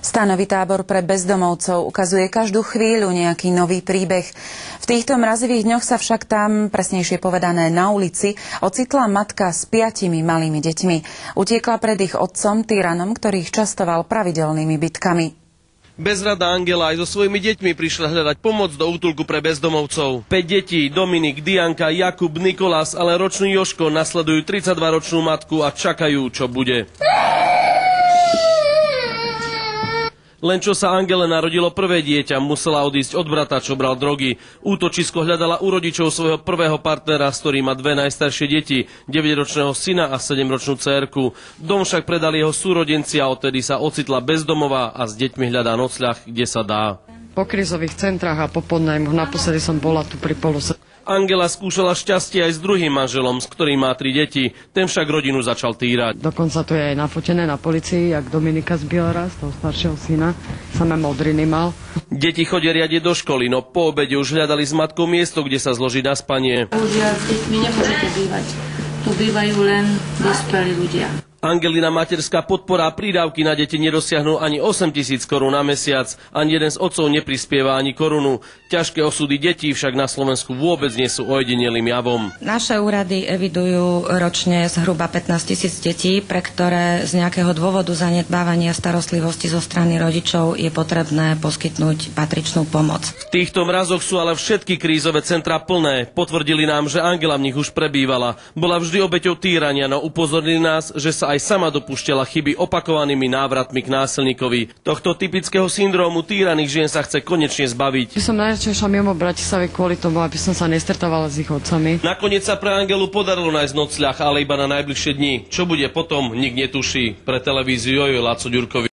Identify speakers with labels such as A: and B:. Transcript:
A: Stanový tábor pre bezdomovcov ukazuje každú chvíľu nejaký nový príbeh. V týchto mrazivých dňoch sa však tam, presnejšie povedané na ulici, ocitla matka s 5 malými deťmi. Utiekla pred ich otcom, tyranom, ktorý ich častoval pravidelnými bitkami.
B: Bezradá Angela aj so svojimi deťmi prišla hľadať pomoc do útulku pre bezdomovcov. 5 detí, Dominik, Dianka, Jakub, Nikolás, ale ročný Joško nasledujú 32-ročnú matku a čakajú, čo bude. Len čo sa Angele narodilo prvé dieťa, musela odísť od brata, čo bral drogy. Útočisko hľadala u rodičov svojho prvého partnera, s ktorým má 2 najstaršie deti, 9-ročného syna a 7-ročnú dcérku. Dom však predali jeho súrodenci a odtedy sa ocitla bezdomová a s deťmi hľadá nocľah, kde sa dá.
C: Po krízových centrách a po podnajmoch, naposledy som bola tu pri Poluse.
B: Angela skúšala šťastie aj s druhým manželom, s ktorým má 3 deti. Ten však rodinu začal týrať.
C: Dokonca to je aj nafotené na policii, jak Dominika z Bieloraz, toho staršieho syna, samé modriny mal.
B: Deti chodia riadne do školy, no po obede už hľadali s matkou miesto, kde sa zloží na spanie.
D: Bohužiaľ, s deťmi nemôžete bývať. Tu bývajú len dospelí ľudia.
B: Angelina materská podpora a prídavky na deti nedosiahnu ani 8 000 korún na mesiac. Ani jeden z otcov neprispieva ani korunu. Ťažké osudy detí však na Slovensku vôbec nie sú ojedinelým javom.
E: Naše úrady evidujú ročne zhruba 15 000 detí, pre ktoré z nejakého dôvodu zanedbávania starostlivosti zo strany rodičov je potrebné poskytnúť patričnú pomoc.
B: V týchto mrazoch sú ale všetky krízové centra plné. Potvrdili nám, že Angela v nich už prebývala. Bola vždy obeťou týrania, no upozornili nás, že sa aj sama dopúšťala chyby opakovanými návratmi k násilníkovi. Tohto typického syndrómu týraných žien sa chce konečne zbaviť.
C: Som najradšej šla mimo Bratislavy kvôli tomu, aby som sa nestretávala s ich otcami.
B: Nakoniec sa pre Angelu podarilo nájsť nocľah, ale iba na najbližšie dni. Čo bude potom, nik netuší. Pre televíziu Jojo Laco Ďurkovi.